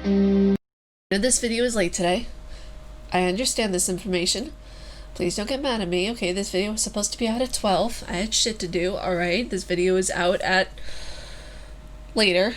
This video is late today. I understand this information. Please don't get mad at me. Okay, this video was supposed to be out at 12. I had shit to do, alright? This video is out at later.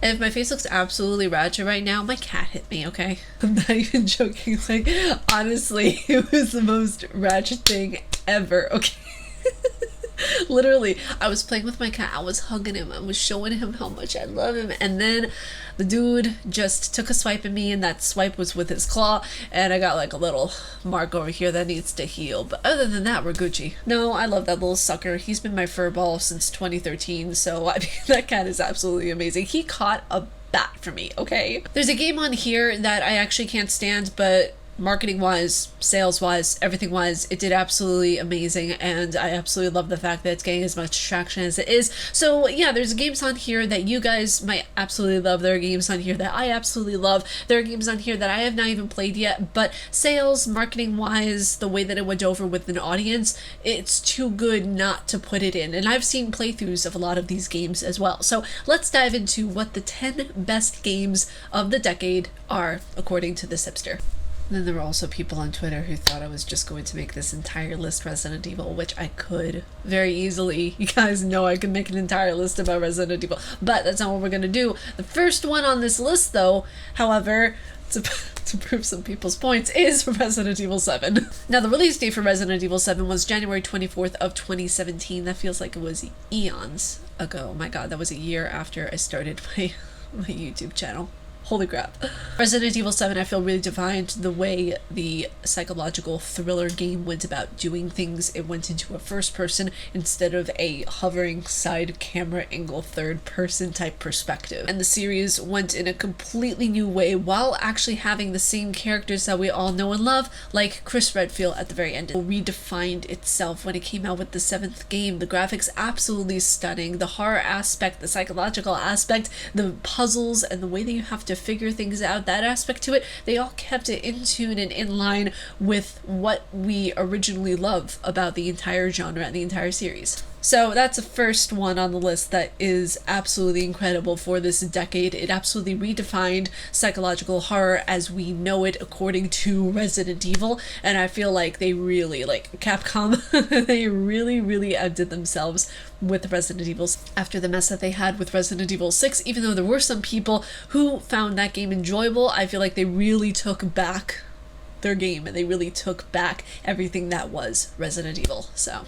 And if my face looks absolutely ratchet right now, my cat hit me, okay? I'm not even joking. Like, honestly, it was the most ratchet thing ever, okay? Literally, I was playing with my cat, I was hugging him, I was showing him how much I love him, and then the dude just took a swipe at me, and that swipe was with his claw, and I got like a little mark over here that needs to heal. But other than that, we're Gucci. No, I love that little sucker. He's been my fur ball since 2013, so I mean, that cat is absolutely amazing. He caught a bat for me, okay? There's a game on here that I actually can't stand, but marketing wise, sales wise, everything wise, it did absolutely amazing, and I absolutely love the fact that it's getting as much traction as it is. So yeah, there's games on here that you guys might absolutely love. There are games on here that I absolutely love. There are games on here that I have not even played yet, but sales, marketing wise, the way that it went over with an audience, it's too good not to put it in. And I've seen playthroughs of a lot of these games as well. So let's dive into what the 10 best games of the decade are according to this hipster. Then there were also people on Twitter who thought I was just going to make this entire list Resident Evil, which I could very easily. You guys know I could make an entire list about Resident Evil, but that's not what we're gonna do. The first one on this list, though, however, to prove some people's points, is Resident Evil 7. Now, the release date for Resident Evil 7 was January 24th of 2017. That feels like it was eons ago. Oh my god, that was a year after I started my YouTube channel. Holy crap. Resident Evil 7, I feel, really defined the way the psychological thriller game went about doing things. It went into a first person instead of a hovering side camera angle third person type perspective. And the series went in a completely new way while actually having the same characters that we all know and love, like Chris Redfield at the very end. It redefined itself when it came out with the 7th game. The graphics absolutely stunning. The horror aspect, the psychological aspect, the puzzles, and the way that you have to figure things out, that aspect to it, they all kept it in tune and in line with what we originally love about the entire genre and the entire series. So that's the first one on the list that is absolutely incredible for this decade. It absolutely redefined psychological horror as we know it according to Resident Evil, and I feel like they really, like Capcom, they really outdid themselves with Resident Evil after the mess that they had with Resident Evil 6. Even though there were some people who found that game enjoyable, I feel like they really took back their game and they really took back everything that was Resident Evil. So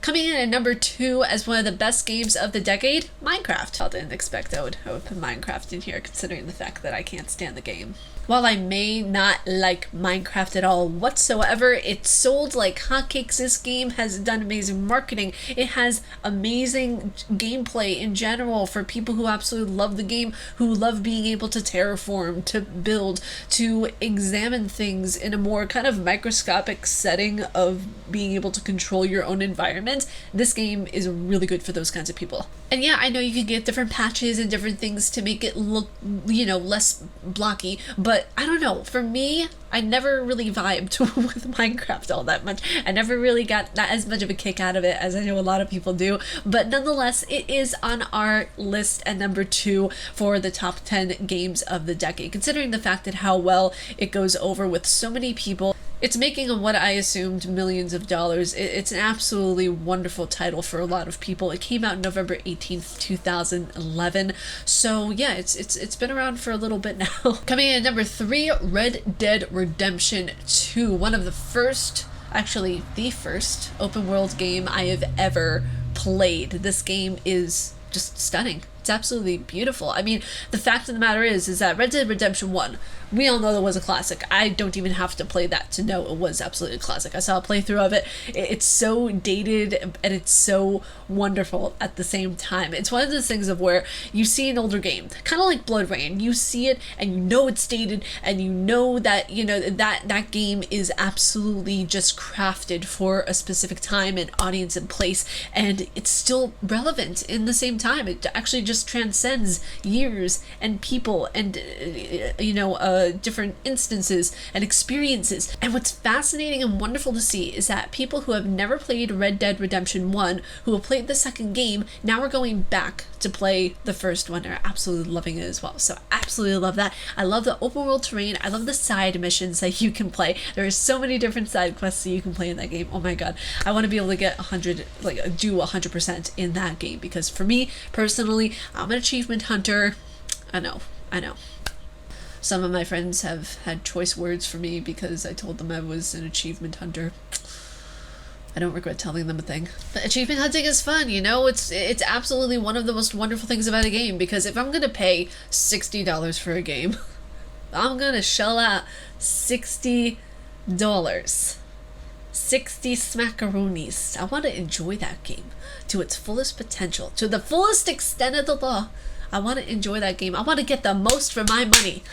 coming in at number 2 as one of the best games of the decade, Minecraft. I didn't expect I would put Minecraft in here considering the fact that I can't stand the game. While I may not like Minecraft at all whatsoever, it sold like hotcakes. This game has done amazing marketing. It has amazing gameplay in general for people who absolutely love the game, who love being able to terraform, to build, to examine things in a more kind of microscopic setting of being able to control your own environment. This game is really good for those kinds of people. And yeah, I know you can get different patches and different things to make it look, you know, less blocky, but I don't know, for me, I never really vibed with Minecraft all that much. I never really got that as much of a kick out of it as I know a lot of people do, but nonetheless, it is on our list at number 2 for the top 10 games of the decade, considering the fact that how well it goes over with so many people. It's making what I assumed millions of dollars. It's an absolutely wonderful title for a lot of people. It came out November 18th, 2011. So yeah, it's been around for a little bit now. Coming in at number 3, Red Dead Redemption 2. One of the first, actually the first open world game I have ever played. This game is just stunning. It's absolutely beautiful. I mean, the fact of the matter is that Red Dead Redemption 1, we all know that was a classic. I don't even have to play that to know it was absolutely a classic. I saw a playthrough of it. It's so dated and it's so wonderful at the same time. It's one of those things of where you see an older game, kind of like Blood Rain. You see it and you know it's dated and you know that, you know, that game is absolutely just crafted for a specific time and audience and place, and it's still relevant in the same time. It actually just just transcends years and people and different instances and experiences. And what's fascinating and wonderful to see is that people who have never played Red Dead Redemption 1, who have played the second game, now are going back to play the first one, are absolutely loving it as well. So absolutely love that. I love the open world terrain. I love the side missions that you can play. There are so many different side quests that you can play in that game. Oh my god, I want to be able to get 100% in that game, because for me personally, I'm an achievement hunter. I know. Some of my friends have had choice words for me because I told them I was an achievement hunter. I don't regret telling them a thing. But achievement hunting is fun, you know? It's absolutely one of the most wonderful things about a game, because if I'm gonna pay $60 for a game, I'm gonna shell out $60. 60 smackaroonies. I want to enjoy that game to its fullest potential, to the fullest extent of the law. I want to enjoy that game. I want to get the most for my money.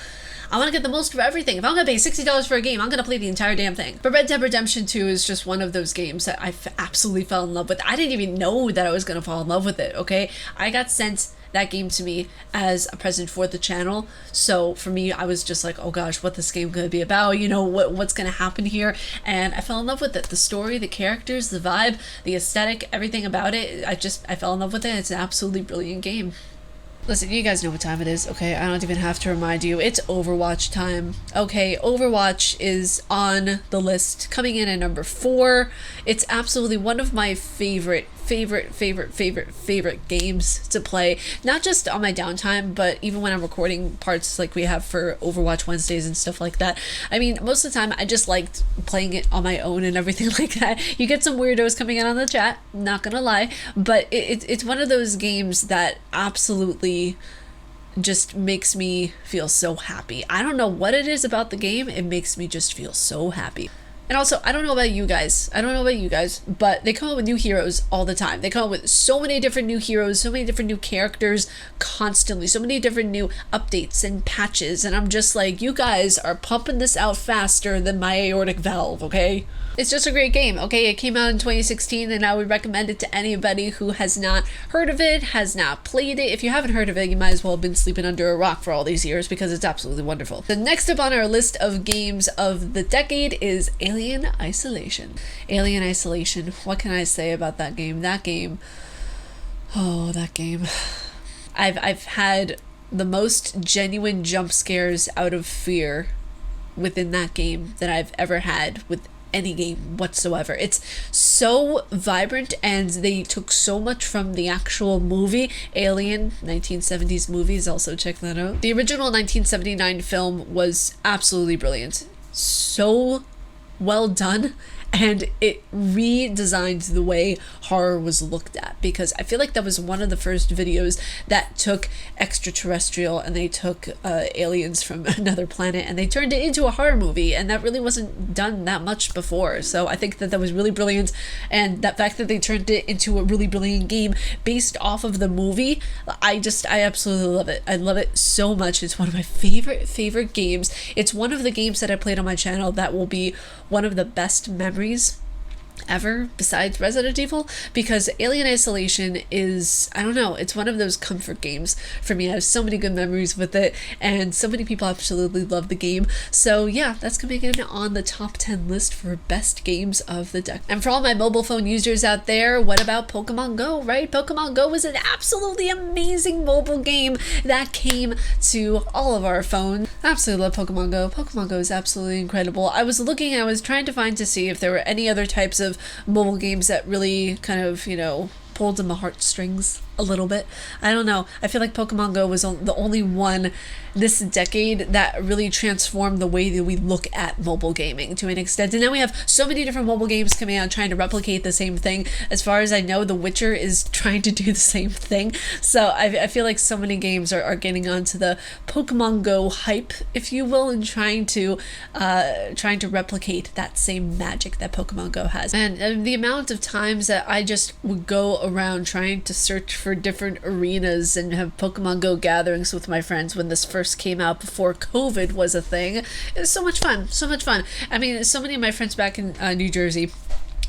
I want to get the most for everything. If I'm going to pay $60 for a game, I'm going to play the entire damn thing. But Red Dead Redemption 2 is just one of those games that I absolutely fell in love with. I didn't even know that I was going to fall in love with it, okay? I got sent that game to me as a present for the channel. So for me, I was just like, oh gosh, what this game gonna be about? You know, what's gonna happen here? And I fell in love with it. The story, the characters, the vibe, the aesthetic, everything about it. I fell in love with it. It's an absolutely brilliant game. Listen, you guys know what time it is, okay? I don't even have to remind you. It's Overwatch time. Okay, Overwatch is on the list, coming in at number 4. It's absolutely one of my favorite games to play. Not just on my downtime, but even when I'm recording parts like we have for Overwatch Wednesdays and stuff like that. I mean, most of the time, I just liked playing it on my own and everything like that. You get some weirdos coming in on the chat, not gonna lie, but it's one of those games that absolutely just makes me feel so happy. I don't know what it is about the game. It makes me just feel so happy. And also, I don't know about you guys, but they come up with new heroes all the time. They come up with so many different new heroes, so many different new characters constantly, so many different new updates and patches, and I'm just like, you guys are pumping this out faster than my aortic valve, okay? It's just a great game, okay? It came out in 2016, and I would recommend it to anybody who has not heard of it, has not played it. If you haven't heard of it, you might as well have been sleeping under a rock for all these years, because it's absolutely wonderful. The next up on our list of games of the decade is Alien Isolation. Alien Isolation, what can I say about that game? That game, I've had the most genuine jump scares out of fear within that game that I've ever had with any game whatsoever. It's so vibrant, and they took so much from the actual movie Alien, 1970s movies. Also check that out. The original 1979 film was absolutely brilliant, so well done, and it redesigned the way horror was looked at, because I feel like that was one of the first videos that took extraterrestrial and they took aliens from another planet and they turned it into a horror movie, and that really wasn't done that much before. So I think that was really brilliant, and that fact that they turned it into a really brilliant game based off of the movie, I absolutely love it. I love it so much. It's one of my favorite games. It's one of the games that I played on my channel that will be one of the best memories ever besides Resident Evil, because Alien Isolation is, I don't know, it's one of those comfort games for me. I have so many good memories with it, and so many people absolutely love the game. So yeah, that's coming in on the top 10 list for best games of the decade. And for all my mobile phone users out there, what about Pokemon Go, right? Pokemon Go was an absolutely amazing mobile game that came to all of our phones. I absolutely love Pokemon Go. Pokemon Go is absolutely incredible. I was trying to find to see if there were any other types of mobile games that really kind of, pulled in my heartstrings a little bit. I don't know. I feel like Pokemon Go was the only one this decade that really transformed the way that we look at mobile gaming to an extent. And now we have so many different mobile games coming out trying to replicate the same thing. As far as I know, The Witcher is trying to do the same thing. So I feel like so many games are getting onto the Pokemon Go hype, if you will, and trying to replicate that same magic that Pokemon Go has. And the amount of times that I just would go around trying to search for different arenas and have Pokemon Go gatherings with my friends when this first came out before COVID was a thing. It was so much fun. I mean, so many of my friends back in New Jersey,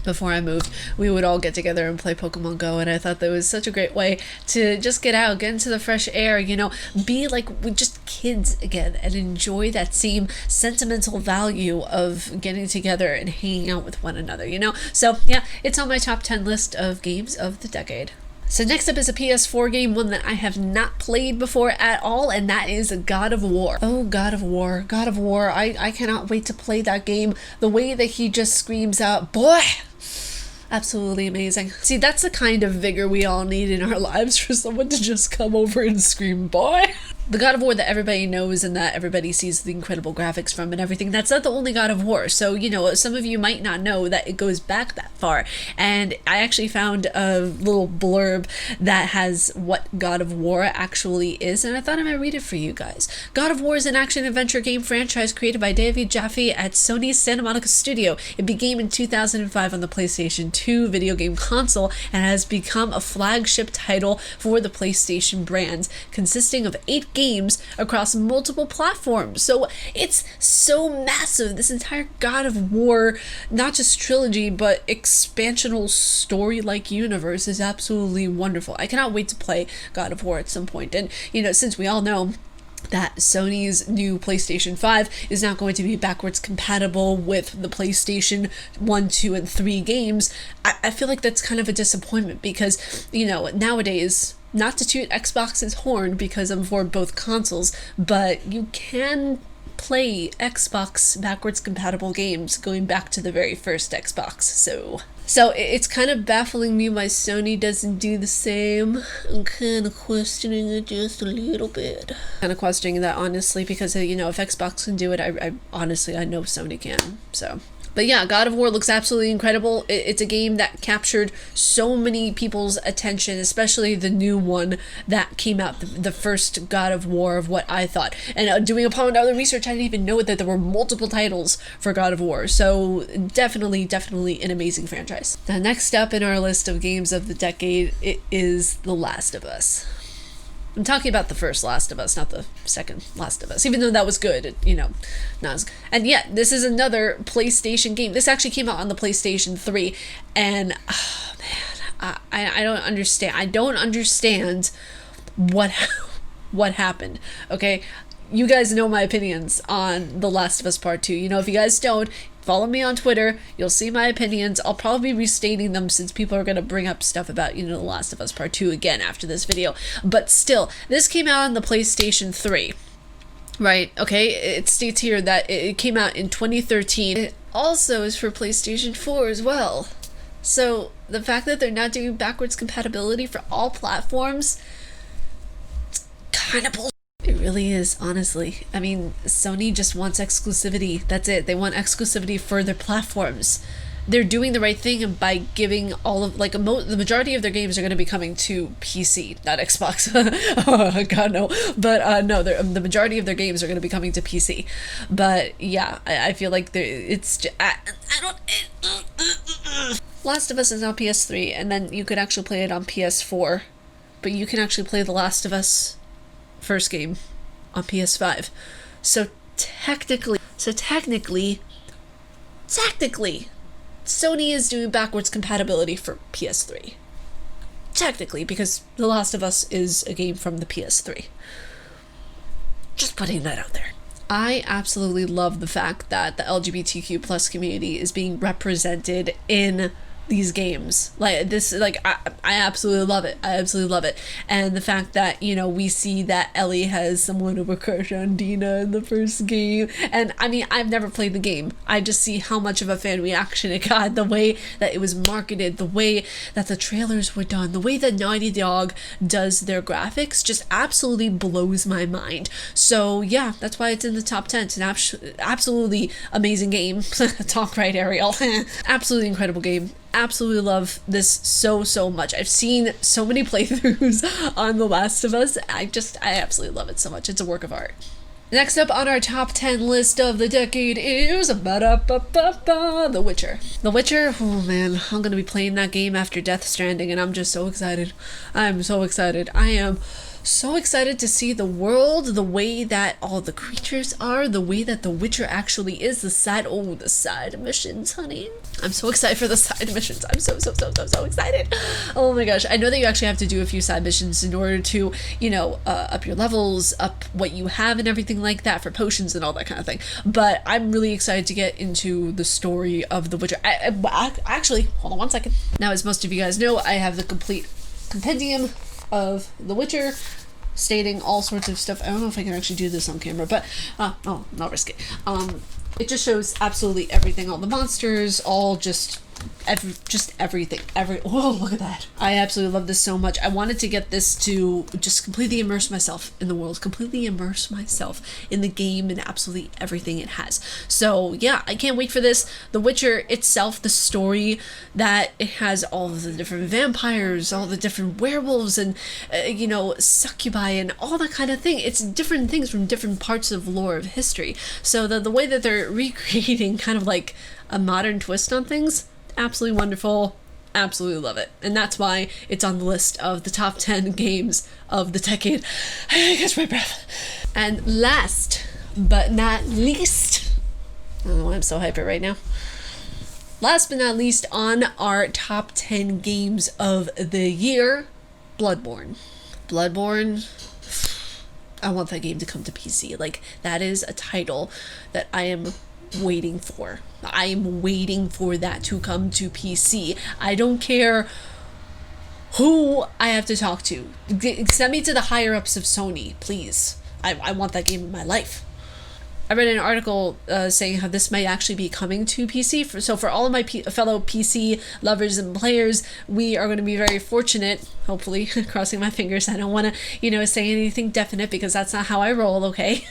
before I moved, we would all get together and play Pokemon Go, and I thought that was such a great way to just get out, get into the fresh air, you know, be like with just kids again, and enjoy that same sentimental value of getting together and hanging out with one another, you know? So yeah, it's on my top 10 list of games of the decade. So next up is a PS4 game, one that I have not played before at all, and that is God of War. Oh, God of War. God of War. I cannot wait to play that game. The way that he just screams out, boy! Absolutely amazing. See, that's the kind of vigor we all need in our lives, for someone to just come over and scream, boy! The God of War that everybody knows and that everybody sees the incredible graphics from and everything, that's not the only God of War. So, you know, some of you might not know that it goes back that far. And I actually found a little blurb that has what God of War actually is, and I thought I might read it for you guys. God of War is an action-adventure game franchise created by David Jaffe at Sony's Santa Monica studio. It began in 2005 on the PlayStation 2 video game console and has become a flagship title for the PlayStation brand, consisting of 8 games across multiple platforms. So it's so massive. This entire God of War, not just trilogy, but expansional story-like universe is absolutely wonderful. I cannot wait to play God of War at some point. And, you know, since we all know that Sony's new PlayStation 5 is not going to be backwards compatible with the PlayStation 1, 2, and 3 games, I feel like that's kind of a disappointment because, you know, nowadays, not to toot Xbox's horn because I'm for both consoles, but you can play Xbox backwards compatible games going back to the very first Xbox. So it's kind of baffling me why Sony doesn't do the same. I'm kind of questioning it just a little bit. Kind of questioning that, honestly, because, you know, if Xbox can do it, I honestly, I know Sony can, so. But yeah, God of War looks absolutely incredible. It's a game that captured so many people's attention, especially the new one that came out, the first God of War, of what I thought. And doing upon other research, I didn't even know that there were multiple titles for God of War. So definitely an amazing franchise. Now, next up in our list of games of the decade, it is The Last of Us. I'm talking about the first Last of Us, not the second Last of Us, even though that was good, you know, not as good. And yeah, this is another PlayStation game. This actually came out on the PlayStation 3, and, oh man, I don't understand. I don't understand what happened, okay? You guys know my opinions on The Last of Us Part 2. You know, if you guys don't, follow me on Twitter. You'll see my opinions. I'll probably be restating them since people are going to bring up stuff about, you know, The Last of Us Part 2 again after this video. But still, this came out on the PlayStation 3, right? Okay, it states here that it came out in 2013. It also is for PlayStation 4 as well. So the fact that they're not doing backwards compatibility for all platforms, it's kind of bullshit. It really is, honestly. I mean, Sony just wants exclusivity. That's it. They want exclusivity for their platforms. They're doing the right thing by giving all of, like, the majority of their games are going to be coming to PC, not Xbox. Oh, God, no. But, no, the majority of their games are going to be coming to PC. But, yeah, I feel like it's just, I don't... Last of Us is on PS3, and then you could actually play it on PS4. But you can actually play The Last of Us first game on PS5. So technically, Sony is doing backwards compatibility for PS3. Technically, because The Last of Us is a game from the PS3. Just putting that out there. I absolutely love the fact that the LGBTQ plus community is being represented in these games. Like this, like I absolutely love it. I absolutely love it. And the fact that, you know, we see that Ellie has somewhat of a crush on Dina in the first game. And I mean, I've never played the game. I just see how much of a fan reaction it got, the way that it was marketed, the way that the trailers were done, the way that Naughty Dog does their graphics just absolutely blows my mind. So yeah, that's why it's in the top 10. It's an absolutely amazing game. Talk right, Ariel. Absolutely incredible game. Absolutely love this so much. I've seen so many playthroughs on The Last of Us. I absolutely love it so much. It's a work of art. Next up on our top 10 list of the decade is The Witcher. The Witcher, oh man, I'm gonna be playing that game after Death Stranding, and I'm just so excited. I'm so excited. I am So excited to see the world, the way that all the creatures are, the way that The Witcher actually is, the side missions, honey. I'm so excited for the side missions. I'm so excited. Oh my gosh. I know that you actually have to do a few side missions in order to, you know, up your levels, up what you have and everything like that for potions and all that kind of thing. But I'm really excited to get into the story of The Witcher. Actually, hold on one second. Now, as most of you guys know, I have the complete compendium of The Witcher, stating all sorts of stuff. I don't know if I can actually do this on camera, but oh, not risk it. It just shows absolutely everything, all the monsters, all just everything. Whoa, look at that. I absolutely love this so much. I wanted to get this to just completely immerse myself in the world, completely immerse myself in the game and absolutely everything it has. So yeah, I can't wait for this. The Witcher itself, the story that it has, all of the different vampires, all the different werewolves and you know, succubi and all that kind of thing. It's different things from different parts of lore of history. So the way that they're recreating kind of like a modern twist on things, absolutely wonderful. Absolutely love it. And that's why it's on the list of the top 10 games of the decade. I catch my breath. And last but not least, I don't know why I'm so hyper right now. Last but not least on our top 10 games of the year, Bloodborne. Bloodborne, I want that game to come to PC. Like, that is a title that I am waiting for. I'm waiting for that to come to PC. I don't care who I have to talk to. Send me to the higher ups of Sony, please. I want that game in my life. I read an article saying how this might actually be coming to PC. So for all of my fellow PC lovers and players, we are going to be very fortunate, hopefully, crossing my fingers. I don't want to, you know, say anything definite because that's not how I roll, okay?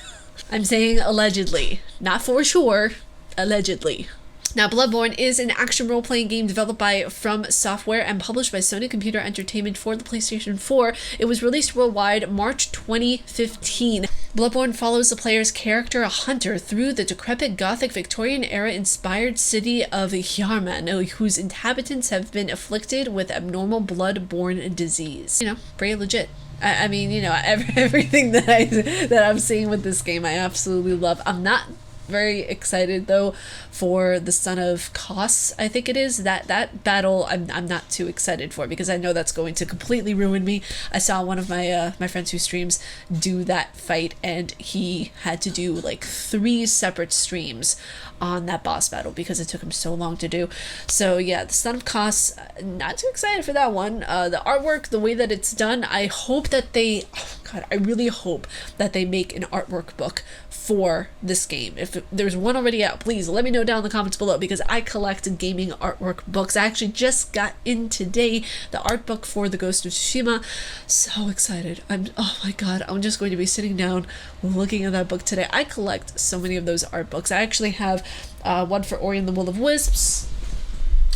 I'm saying allegedly, not for sure, allegedly. Now, Bloodborne is an action role-playing game developed by From Software and published by Sony Computer Entertainment for the PlayStation 4. It was released worldwide March 2015. Bloodborne follows the player's character, a hunter, through the decrepit Gothic Victorian era-inspired city of Yarman, whose inhabitants have been afflicted with abnormal blood-borne disease. You know, pretty legit. I mean, you know, everything that I'm seeing with this game, I absolutely love. I'm not very excited though for the Son of Kos, I think it is. That battle I'm not too excited for because I know that's going to completely ruin me. I saw one of my my friends who streams do that fight and he had to do like 3 separate streams on that boss battle because it took him so long to do. So yeah, the Son of Kos, not too excited for that one. The artwork, the way that it's done, I hope that they, oh God, I really hope that they make an artwork book for this game. If there's one already out, please let me know down in the comments below because I collect gaming artwork books. I actually just got in today the art book for the Ghost of Tsushima. So excited. Oh my God, I'm just going to be sitting down looking at that book today. I collect so many of those art books. I actually have one for Ori and the Will of Wisps,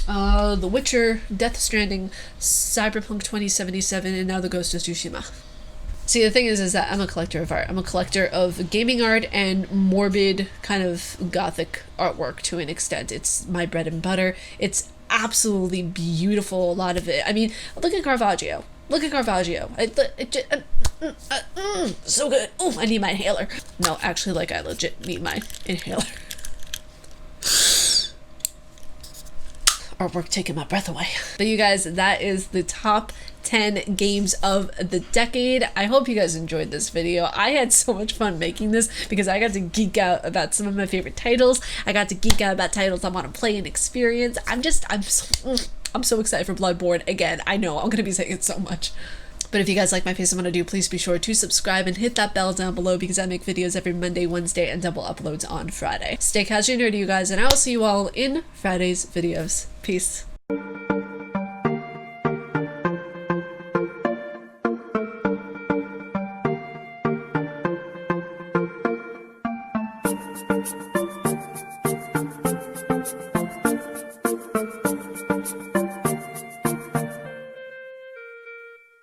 The Witcher, Death Stranding, Cyberpunk 2077, and now the Ghost of Tsushima. See, the thing is that I'm a collector of art. I'm a collector of gaming art and morbid kind of gothic artwork to an extent. It's my bread and butter. It's absolutely beautiful, a lot of it. I mean, look at Caravaggio. Look at Caravaggio. So good. Oh, I need my inhaler. No, actually, like, I legit need my inhaler. Artwork taking my breath away. But you guys, that is the top 10 games of the decade. I hope you guys enjoyed this video. I had so much fun making this because I got to geek out about some of my favorite titles. I got to geek out about titles I want to play and experience. I'm so excited for Bloodborne again. I know I'm gonna be saying it so much. But if you guys like my face, I'm gonna do, please be sure to subscribe and hit that bell down below because I make videos every Monday, Wednesday, and double uploads on Friday. Stay casually nerdy, you guys, and I will see you all in Friday's videos. Peace.